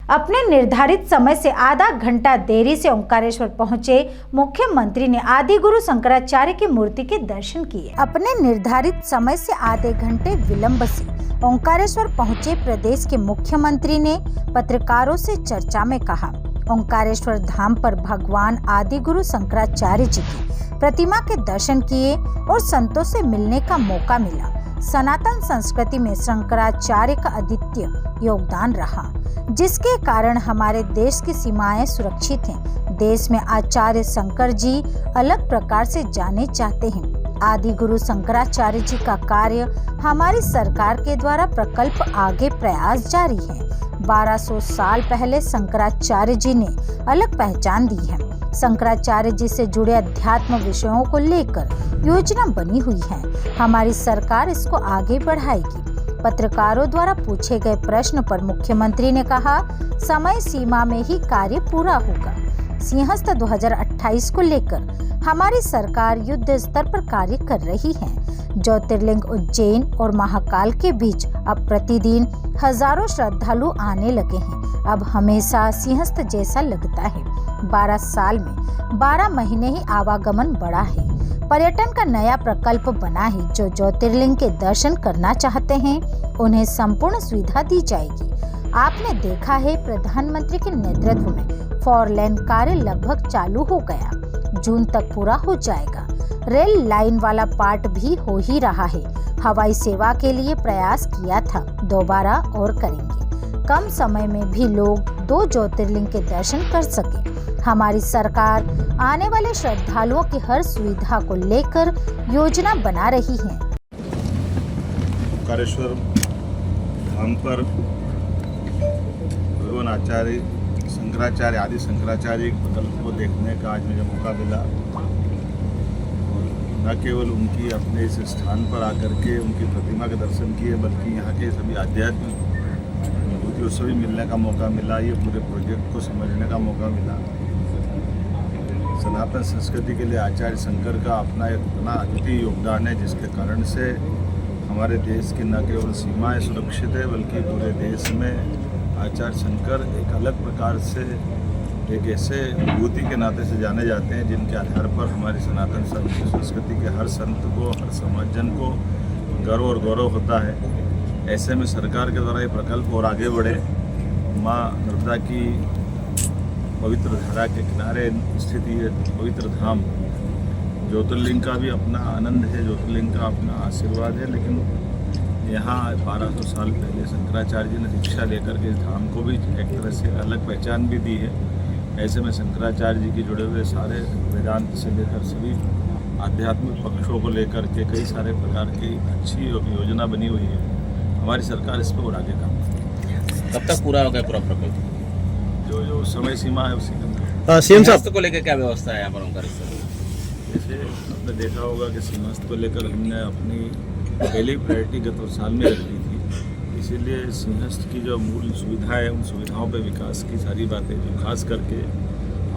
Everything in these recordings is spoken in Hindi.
अपने निर्धारित समय से आधा घंटा देरी से ओंकारेश्वर पहुंचे मुख्यमंत्री ने आदि गुरु शंकराचार्य की मूर्ति के दर्शन किए। अपने निर्धारित समय से आधे घंटे विलंब से ओंकारेश्वर पहुंचे प्रदेश के मुख्यमंत्री ने पत्रकारों से चर्चा में कहा, ओंकारेश्वर धाम पर भगवान आदि गुरु शंकराचार्य जी की प्रतिमा के दर्शन किए और संतों से मिलने का मौका मिला। सनातन संस्कृति में शंकराचार्य का अद्वितीय योगदान रहा, जिसके कारण हमारे देश की सीमाएं सुरक्षित हैं। देश में आचार्य शंकर जी अलग प्रकार से जाने जाते हैं। आदि गुरु शंकराचार्य जी का कार्य हमारी सरकार के द्वारा प्रकल्प आगे प्रयास जारी है। 1200 साल पहले शंकराचार्य जी ने अलग पहचान दी है। शंकराचार्य जी से जुड़े अध्यात्म विषयों को लेकर योजना बनी हुई है। हमारी सरकार इसको आगे बढ़ाएगी। पत्रकारों द्वारा पूछे गए प्रश्न पर मुख्यमंत्री ने कहा, समय सीमा में ही कार्य पूरा होगा। सिंहस्थ 2028 को लेकर हमारी सरकार युद्ध स्तर पर कार्य कर रही है। ज्योतिर्लिंग उज्जैन और महाकाल के बीच अब प्रतिदिन हजारों श्रद्धालु आने लगे हैं। अब हमेशा सिंहस्थ जैसा लगता है। 12 साल में 12 महीने ही आवागमन बढ़ा है। पर्यटन का नया प्रकल्प बना है। जो ज्योतिर्लिंग के दर्शन करना चाहते हैं उन्हें संपूर्ण सुविधा दी जाएगी। आपने देखा है, प्रधानमंत्री के नेतृत्व में 4 लेन कार्य लगभग चालू हो गया, जून तक पूरा हो जाएगा। रेल लाइन वाला पार्ट भी हो ही रहा है। हवाई सेवा के लिए प्रयास किया था, दोबारा और करेंगे। कम समय में भी लोग 2 ज्योतिर्लिंग के दर्शन कर सके। हमारी सरकार आने वाले श्रद्धालुओं की हर सुविधा को लेकर योजना बना रही है। ओंकारेश्वर धाम पर भगवान आचार्य शंकराचार्य आदि शंकराचार्य के प्रकल्प को देखने का आज मुझे मौका मिला। और न केवल उनकी अपने इस स्थान पर आकर के उनकी प्रतिमा के दर्शन किए, बल्कि यहाँ के सभी आध्यात्मिक अनुभूतियों से भी मिलने का मौका मिला। ये पूरे प्रोजेक्ट को समझने का मौका मिला। सनातन संस्कृति के लिए आचार्य शंकर का अपना एक इतना अद्वितीय योगदान है, जिसके कारण से हमारे देश की न केवल सीमाएं सुरक्षित है, बल्कि पूरे देश में आचार्य शंकर एक अलग प्रकार से एक ऐसे विभूति के नाते से जाने जाते हैं, जिनके आधार पर हमारी सनातन संस्कृति के हर संत को, हर समाजजन को गर्व और गौरव होता है। ऐसे में सरकार के द्वारा ये प्रकल्प और आगे बढ़े। माँ नर्मदा की पवित्र धारा के किनारे स्थित ये पवित्र धाम, ज्योतिर्लिंग का भी अपना आनंद है, ज्योतिर्लिंग का अपना आशीर्वाद है। लेकिन यहाँ 1200 साल पहले शंकराचार्य जी ने दीक्षा लेकर के इस धाम को भी एक तरह से अलग पहचान भी दी है। ऐसे में शंकराचार्य जी के जुड़े हुए सारे वेदांत से लेकर सभी आध्यात्मिक पक्षों को लेकर के कई सारे प्रकार की अच्छी योजना बनी हुई है। हमारी सरकार इस पर और आगे काम करेगी। कब तक पूरा होगा पूरा प्रकल्प? जो समय सीमा है उसी के सीएम साहब को लेकर क्या व्यवस्था है यहाँ पर ओंकारेश्वर? जैसे आपने देखा होगा कि सीमांत को लेकर हमने अपनी पहली प्रायोरिटी गत साल में रख दी थी। इसीलिए सिंहस्थ की जो मूल सुविधा है, उन सुविधाओं पर विकास की सारी बातें, जो खास करके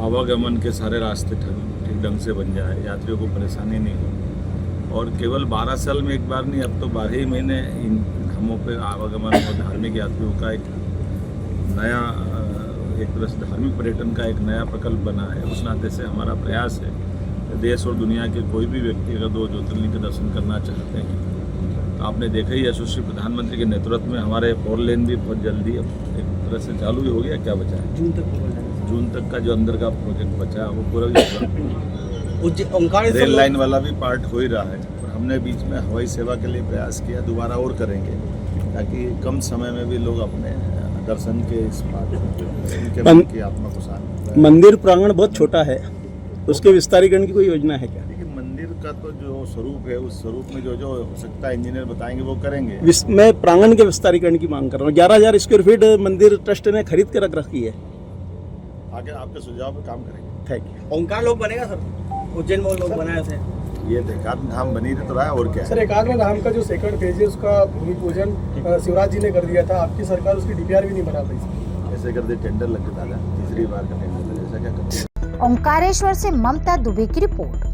आवागमन के सारे रास्ते ठीक ढंग से बन जाए, यात्रियों को परेशानी नहीं हो। और केवल 12 साल में एक बार नहीं, अब तो 12 ही महीने इन धामों पर आवागमन और धार्मिक यात्रियों का एक नया, एक तरह से धार्मिक पर्यटन का एक नया प्रकल्प बना है। उस नाते से हमारा प्रयास है कि देश और दुनिया के कोई भी व्यक्ति अगर 2 ज्योतिर्लिंग के दर्शन करना चाहते हैं तो आपने देखा ही यशस्वी प्रधानमंत्री के नेतृत्व में हमारे 4 लेन भी बहुत जल्दी अब एक तरह से चालू ही हो गया। क्या बचा है? जून तक का जो अंदर का प्रोजेक्ट बचा है वो पूरा भी रेल लाइन वाला भी पार्ट हो ही रहा है। और हमने बीच में हवाई सेवा के लिए प्रयास किया, दोबारा और करेंगे, ताकि कम समय में भी लोग अपने दर्शन के इस उनके मन की आत्मा को शांत। मंदिर प्रांगण बहुत छोटा है, उसके विस्तारीकरण की कोई योजना है क्या? देखिए, मंदिर का तो जो स्वरूप है, उस स्वरूप में जो जो हो सकता है इंजीनियर बताएंगे वो करेंगे। मैं प्रांगण के विस्तारीकरण की मांग कर रहा हूँ। 11,000 स्क्वायर फीट मंदिर ट्रस्ट ने खरीद के रख रखी है। आगे आपके सुझाव पर काम करेंगे। Thank you. ओंकार लोग बनेगा सर? उज्जैन में लोग बनाए थे, ये एकात्म धाम बनी तो रहा है। और क्या सर, एकात्म धाम का जो सेकंड फेज है उसका भूमि पूजन शिवराज जी ने कर दिया था। आपकी सरकार उसकी डीपीआर भी नहीं बना पाई। ऐसे कर दे, टेंडर लग के दादा, तीसरी बार का टेंडर, ऐसा क्या करते हैं? ओंकारेश्वर से ममता दुबे की रिपोर्ट।